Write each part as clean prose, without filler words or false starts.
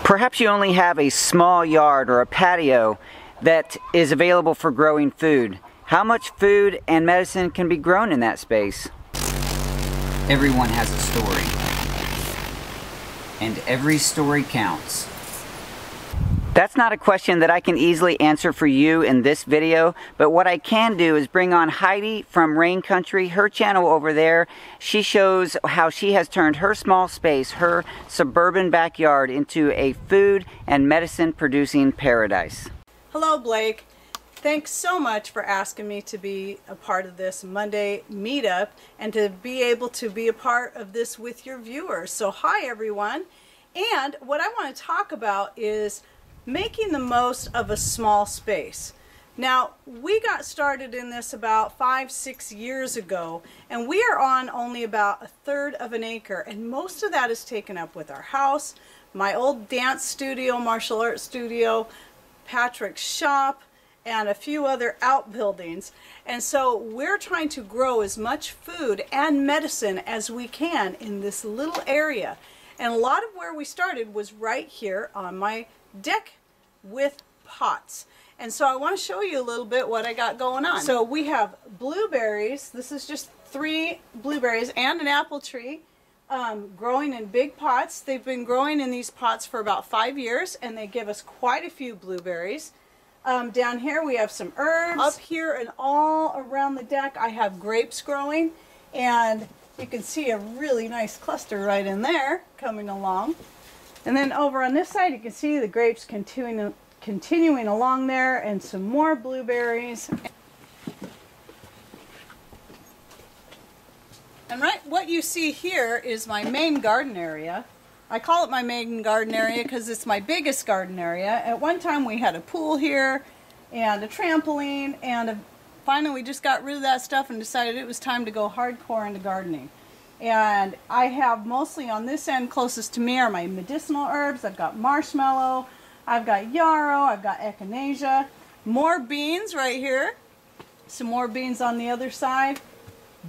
Perhaps you only have a small yard or a patio that is available for growing food. How much food and medicine can be grown in that space? Everyone has a story, and every story counts. That's not a question that I can easily answer for you in this video, but what I can do is bring on Heidi from Rain Country, her channel over there. She shows how she has turned her small space, her suburban backyard, into a food and medicine producing paradise. Hello, Blake. Thanks so much for asking me to be a part of this Monday meetup and to be able to be a part of this with your viewers. So hi everyone, and what I want to talk about is making the most of a small space. Now, we got started in this about 5-6 years ago, and we are on only about 1/3 of an acre, and most of that is taken up with our house, my old dance studio, martial arts studio, Patrick's shop, and a few other outbuildings. And so we're trying to grow as much food and medicine as we can in this little area. And a lot of where we started was right here on my deck with pots. And so I want to show you a little bit what I got going on. So we have blueberries. This is just 3 blueberries and an apple tree growing in big pots. They've been growing in these pots for about 5 years, and they give us quite a few blueberries. Down here we have some herbs. Up here and all around the deck I have grapes growing, and you can see a really nice cluster right in there coming along. And then over on this side you can see the grapes continuing along there, and some more blueberries. And right, what you see here is my main garden area. I call it my main garden area because it's my biggest garden area. At one time we had a pool here and a trampoline, and finally we just got rid of that stuff and decided it was time to go hardcore into gardening. And I have mostly on this end closest to me are my medicinal herbs. I've got marshmallow, I've got yarrow, I've got echinacea, more beans right here, some more beans on the other side,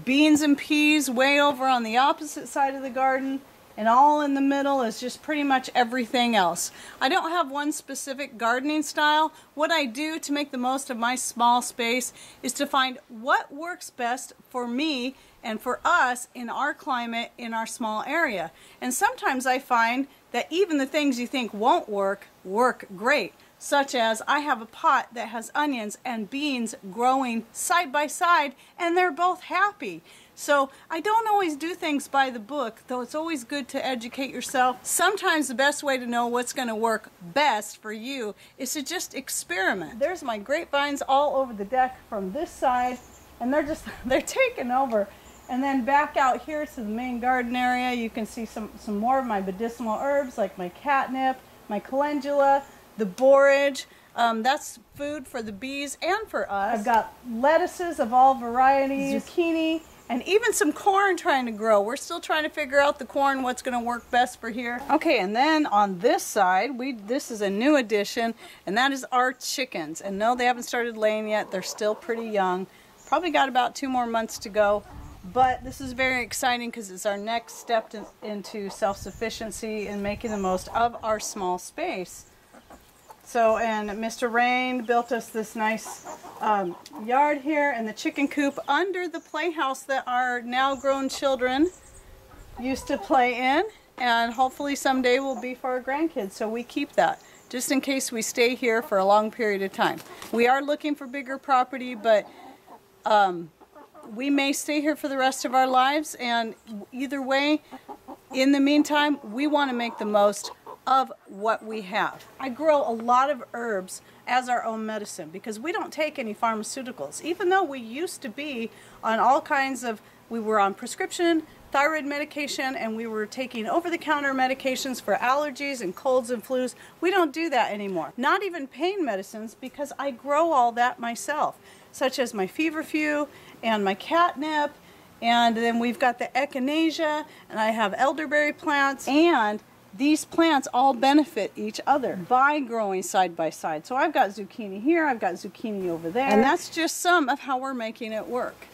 beans and peas way over on the opposite side of the garden, and all in the middle is just pretty much everything else. I don't have one specific gardening style. What I do to make the most of my small space is to find what works best for me and for us in our climate, in our small area. And sometimes I find that even the things you think won't work, work great. Such as I have a pot that has onions and beans growing side by side, and they're both happy. So I don't always do things by the book, though it's always good to educate yourself. Sometimes the best way to know what's going to work best for you is to just experiment. There's my grapevines all over the deck from this side, and they're taking over. And then back out here to the main garden area, you can see some more of my medicinal herbs like my catnip, my calendula, the borage. That's food for the bees and for us. I've got lettuces of all varieties, zucchini, and even some corn trying to grow. We're still trying to figure out the corn, what's going to work best for here. Okay, and then on this side, this is a new addition, and that is our chickens. And no, they haven't started laying yet. They're still pretty young. Probably got about 2 more months to go. But this is very exciting because it's our next step into self-sufficiency and making the most of our small space. So, and Mr. Rain built us this nice yard here and the chicken coop under the playhouse that our now grown children used to play in, and hopefully someday will be for our grandkids, so we keep that just in case we stay here for a long period of time. We are looking for bigger property, but we may stay here for the rest of our lives, and either way, in the meantime, we want to make the most of what we have. I grow a lot of herbs as our own medicine because we don't take any pharmaceuticals, even though we used to be on all kinds of, we were on prescription thyroid medication, and we were taking over-the-counter medications for allergies and colds and flus. We don't do that anymore. Not even pain medicines, because I grow all that myself, such as my feverfew and my catnip, and then we've got the echinacea, and I have elderberry plants, and these plants all benefit each other by growing side by side. So I've got zucchini here, I've got zucchini over there, and that's just some of how we're making it work.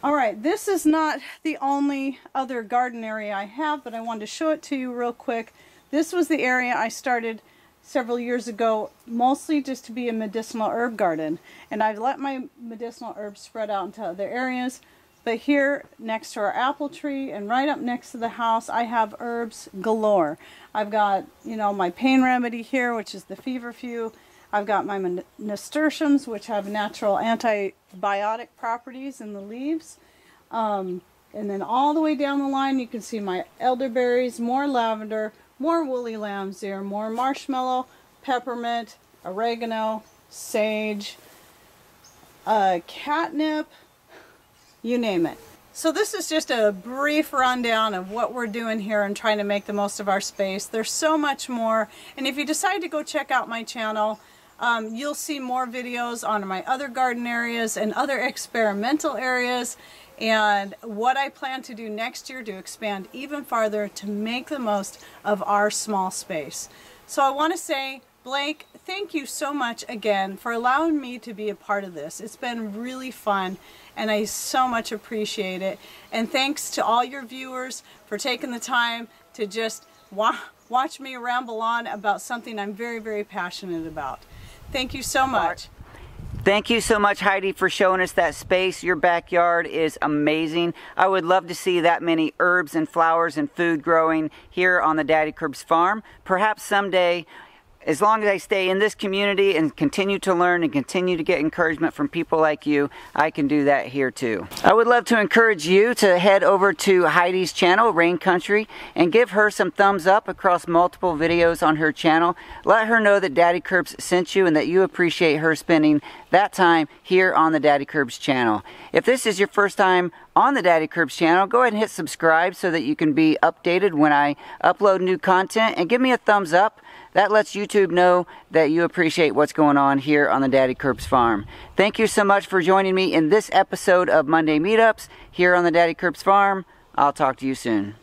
All right, this is not the only other garden area I have, but I wanted to show it to you real quick. This was the area I started several years ago, mostly just to be a medicinal herb garden. And I've let my medicinal herbs spread out into other areas. But here, next to our apple tree and right up next to the house, I have herbs galore. I've got, you know, my pain remedy here, which is the feverfew. I've got my nasturtiums, which have natural antibiotic properties in the leaves. And then all the way down the line, you can see my elderberries, more lavender, more woolly lamb's ear, more marshmallow, peppermint, oregano, sage, catnip, you name it. So this is just a brief rundown of what we're doing here and trying to make the most of our space. There's so much more, and if you decide to go check out my channel, you'll see more videos on my other garden areas and other experimental areas, and what I plan to do next year to expand even farther to make the most of our small space. So I want to say, Blake, thank you so much again for allowing me to be a part of this. It's been really fun and I so much appreciate it. And thanks to all your viewers for taking the time to just watch me ramble on about something I'm very, very passionate about. Thank you so much. Thank you so much, Heidi, for showing us that space. Your backyard is amazing. I would love to see that many herbs and flowers and food growing here on the Daddykirbs Farm. Perhaps someday, as long as I stay in this community and continue to learn and continue to get encouragement from people like you, I can do that here too. I would love to encourage you to head over to Heidi's channel, Rain Country, and give her some thumbs up across multiple videos on her channel. Let her know that Daddykirbs sent you and that you appreciate her spending that time here on the Daddykirbs channel. If this is your first time on the Daddykirbs channel, go ahead and hit subscribe so that you can be updated when I upload new content, and give me a thumbs up. That lets YouTube know that you appreciate what's going on here on the Daddykirbs Farm. Thank you so much for joining me in this episode of Monday Meetups here on the Daddykirbs Farm. I'll talk to you soon.